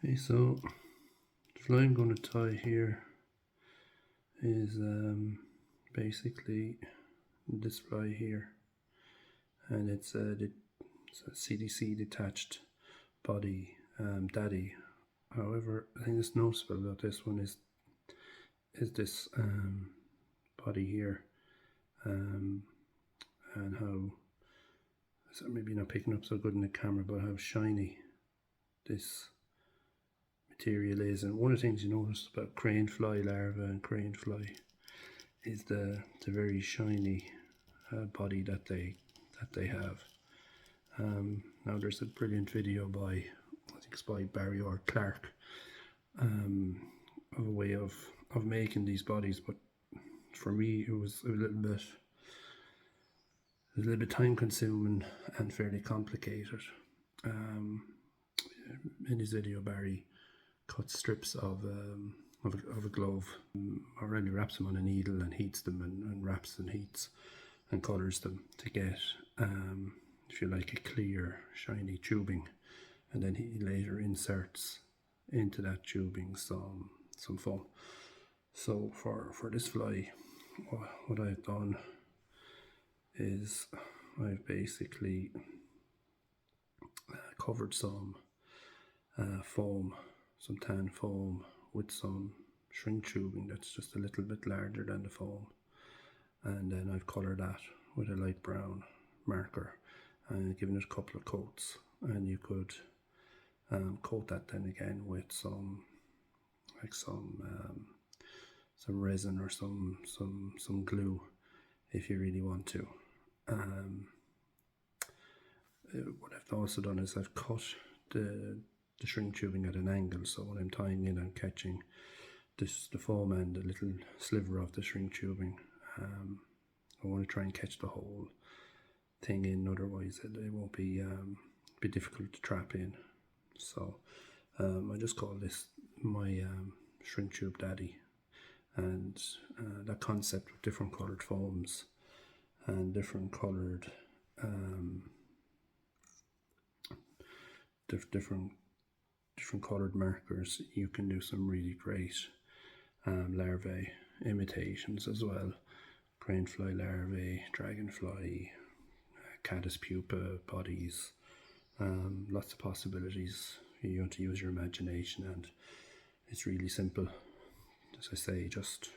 Okay, so the fly I'm going to tie here is basically this fly here, and it's a CDC detached body daddy. However, I think it's noticeable about this one is this body here, and how, so maybe not picking up so good in the camera, but how shiny this material is. And one of the things you notice about crane fly larvae and crane fly is the very shiny body that they have. Now there's a brilliant video by, I think it's by Barry Ord Clarke, of a way of making these bodies, but for me it was a little bit time consuming and fairly complicated. In his video, Barry cuts strips of a glove, or really wraps them on a needle and heats them, and wraps and heats and colours them to get, if you like, a clear shiny tubing, and then he later inserts into that tubing some foam. So for this fly, what I've done is I've basically covered some foam, some tan foam, with some shrink tubing that's just a little bit larger than the foam, and then I've coloured that with a light brown marker and given it a couple of coats. And you could coat that then again with some resin or some glue if you really want to. What I've also done is I've cut the shrink tubing at an angle, so when I'm tying in, I'm catching the foam and a little sliver of the shrink tubing. I want to try and catch the whole thing in, otherwise it won't be difficult to trap in. So I just call this my shrink tube daddy, and that concept with different coloured foams and different coloured different coloured markers, you can do some really great larvae imitations as well. Crane fly larvae, dragonfly, caddis pupa bodies, lots of possibilities. You want to use your imagination, and it's really simple. As I say, just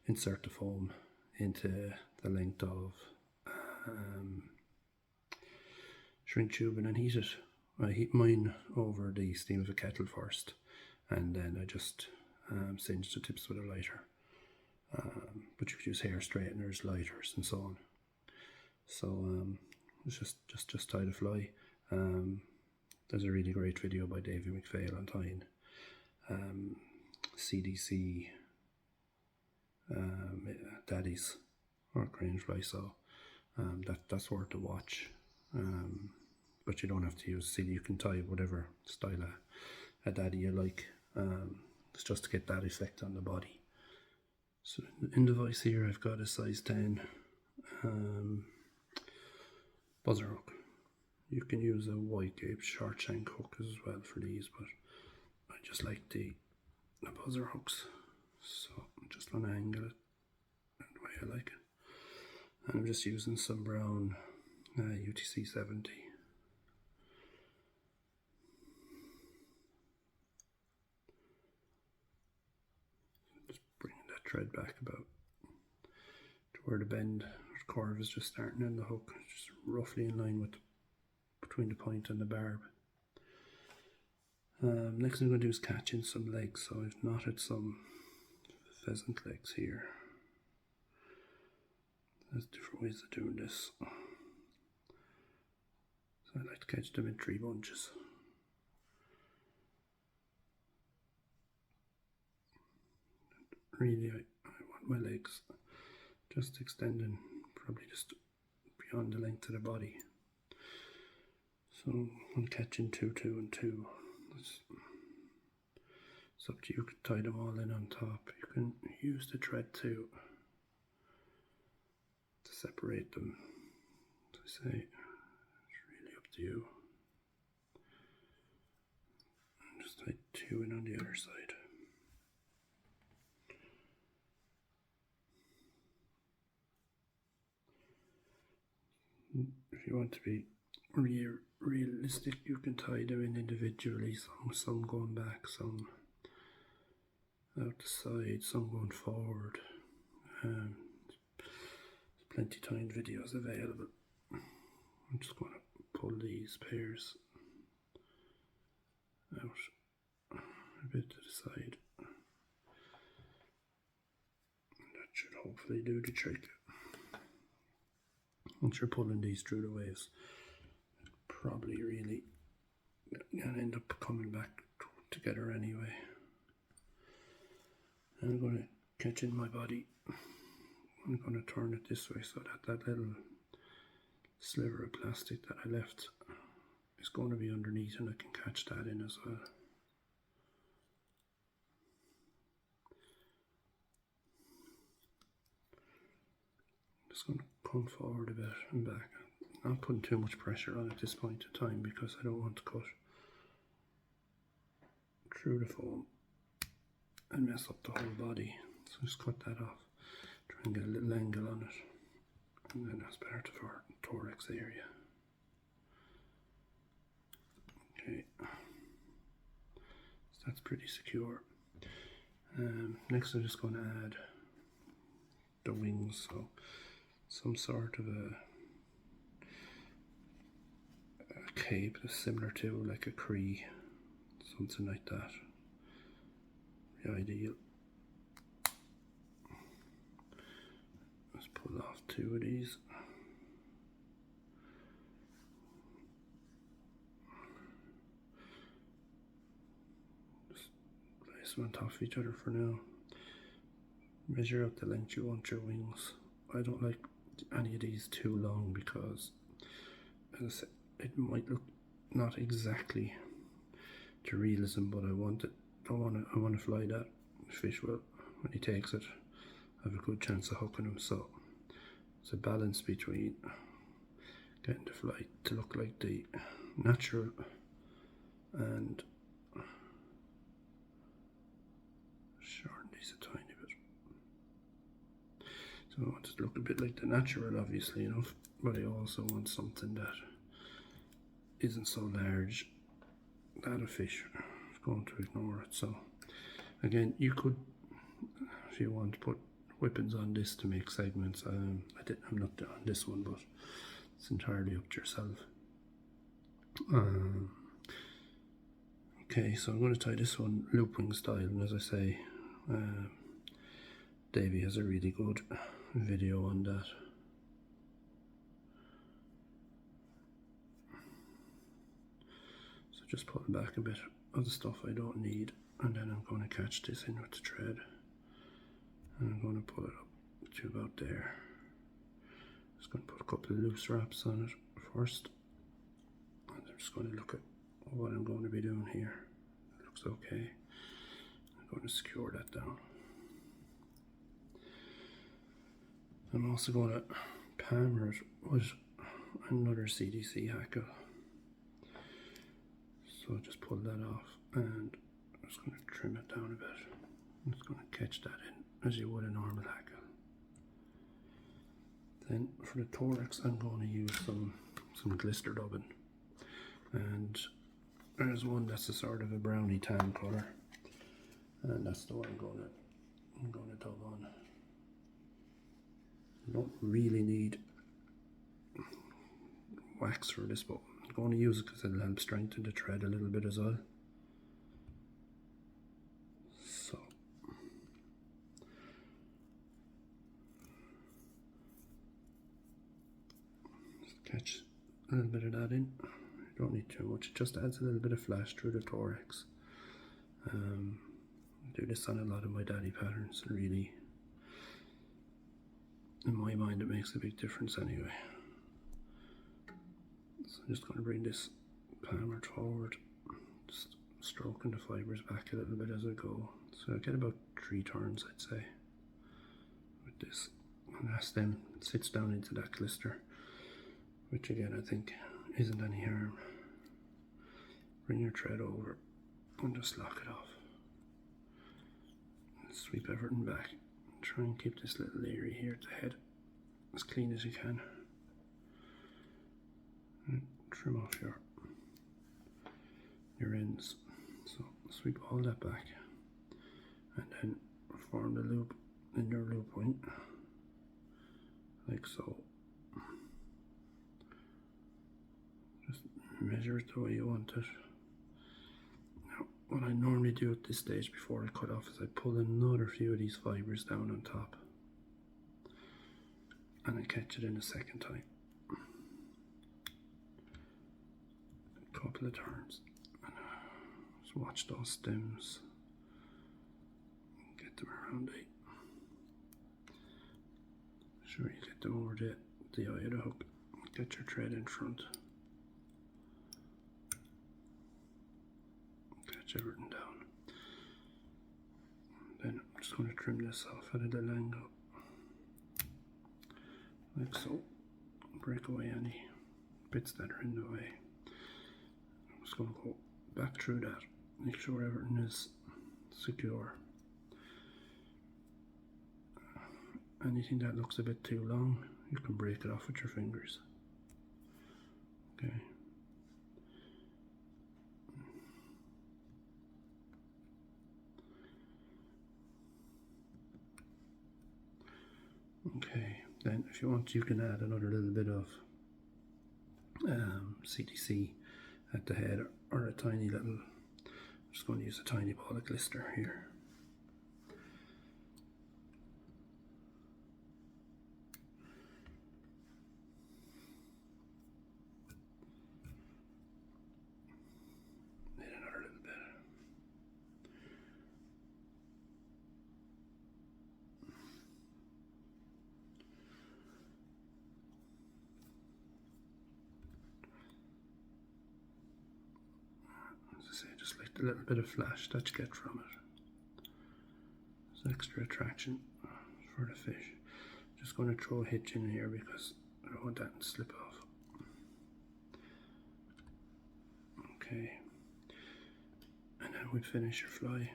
insert the foam into the length of shrink tubing and heat it. I heat mine over the steam of a kettle first, and then I just singe the tips with a lighter. But you could use hair straighteners, lighters, and so on. So it's just tie the fly. There's a really great video by Davie McPhail on tying CDC daddies or crane fly, so that's worth a watch. But you don't have to use CD. You can tie whatever style a daddy you like. It's just to get that effect on the body. So in the vise here, I've got a size 10 buzzer hook. You can use a wide gauge short shank hook as well for these, but I just like the buzzer hooks. So I'm just going to angle it the way I like it. And I'm just using some brown UTC 70. Just bringing that thread back about to where the bend or curve is just starting in the hook, just roughly in line with between the point and the barb. Next thing I'm going to do is catch in some legs, so I've knotted some pheasant legs here. There's different ways of doing this. So I like to catch them in 3 bunches. Really, I want my legs just extending, probably just beyond the length of the body. So I'm catching 2, 2, and 2. It's up to you. You can tie them all in on top. You can use the thread to separate them. As I say, it's really up to you. Just queuing on the other side. If you want to be realistic, you can tie them in individually, some going back, some out the side, some going forward. There's plenty timed videos available. I'm just going to pull these pairs out a bit to the side. That should hopefully do the trick. Once you're pulling these through the waves, probably really gonna end up coming back together anyway. And I'm going to catch in my body. I'm going to turn it this way so that that little sliver of plastic that I left is going to be underneath, and I can catch that in as well. Just going to come forward a bit and back. Not putting too much pressure on at this point in time because I don't want to cut through the foam and mess up the whole body. So just cut that off. Try and get a little angle on it, and then that's part of our thorax area. Okay, so that's pretty secure. Next I'm just going to add the wings, so some sort of a cape that's similar to like a Cree, something like that. The ideal. Let's pull off 2 of these. Just place them on top of each other for now. Measure out the length you want your wings. I don't like any of these too long because, as I said, it might look not exactly to realism, but I want to fly that fish well. When he takes it, I have a good chance of hooking him. So it's a balance between getting the flight to look like the natural and shorten these a tiny bit. So I want it to look a bit like the natural, obviously enough, but I also want something that isn't so large that a fish is going to ignore it. So again, you could, if you want, put whippings on this to make segments. I'm not on this one, but it's entirely up to yourself. Okay, so I'm going to tie this one looping style, and as I say, Davie has a really good video on that. So just pulling back a bit of the stuff I don't need, and then I'm going to catch this in with the thread, and I'm going to pull it up to about there. Just going to put a couple of loose wraps on it first, and I'm just going to look at what I'm going to be doing here. It looks okay. I'm going to secure that down. I'm also going to hammer it with another CDC hackle. So I'll just pull that off, and I'm just going to trim it down a bit. I'm just going to catch that in as you would a normal hackle. Then for the thorax, I'm going to use some glister dubbing, and there's one that's a sort of a browny tan colour, and that's the one I'm going to dub on. You don't really need wax for this, but I'm going to use it because it'll help strengthen the thread a little bit as well. So just catch a little bit of that in. You don't need too much, it just adds a little bit of flash through the thorax. I do this on a lot of my daddy patterns, and really, in my mind, it makes a big difference anyway. So I'm just going to bring this hammer forward, just stroking the fibres back a little bit as I go. So I get about 3 turns, I'd say, with this. And that then sits down into that glister, which again I think isn't any harm. Bring your thread over and just lock it off. Sweep everything back. Try and keep this little area here at the head as clean as you can. And trim off your ends. So sweep all that back, and then form the loop in your loop point, like so. Just measure it the way you want it. Now, what I normally do at this stage before I cut off is I pull another few of these fibres down on top, and I catch it in a second time. A couple of turns. Just watch those stems. Get them around it. Sure you get them over the eye of the hook. Get your thread in front. Catch everything down. Then I'm just going to trim this off out of the lingo, like so. Break away any bits that are in the way. I'm just going to go back through that. Make sure everything is secure. Anything that looks a bit too long, you can break it off with your fingers. Okay. Okay, then if you want, you can add another little bit of CDC at the head, or a tiny little, I'm just going to use a tiny ball of glister here. Need another little bit. As I say, just like the little bit of flash that you get from it. It's extra attraction for the fish. Just going to throw a hitch in here because I don't want that to slip off. Okay, and then we finish your fly.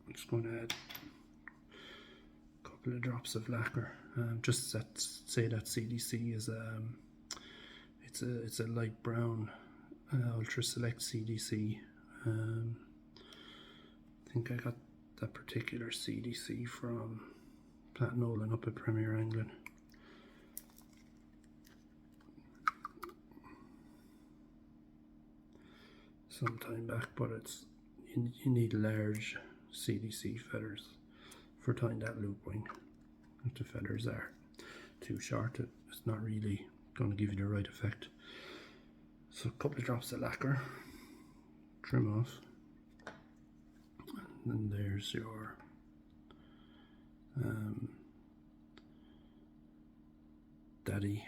I'm just going to add a couple of drops of lacquer. Just say that CDC is it's a light brown ultra select CDC. I think I got that particular CDC from Platt Nolan up at Premier Angling. Some time back, but it's you need large CDC feathers for tying that loop wing. If the feathers are too short, it's not really going to give you the right effect. So a couple of drops of lacquer, trim off, and then there's your daddy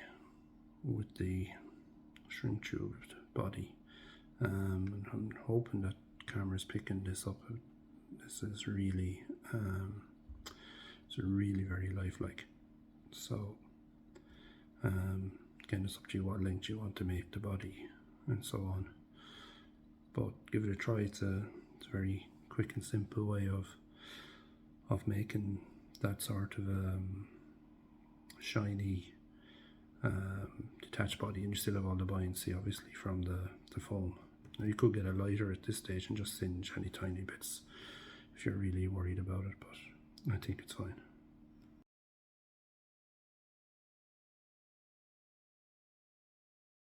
with the shrink tubed body. And I'm hoping that camera's picking this up. This is really it's really very lifelike. So again, it's up to you what length you want to make the body and so on, but give it a try. It's a very quick and simple way of making that sort of shiny detached body, and you still have all the buoyancy obviously from the foam. Now you could get a lighter at this stage and just singe any tiny bits if you're really worried about it, but I think it's fine.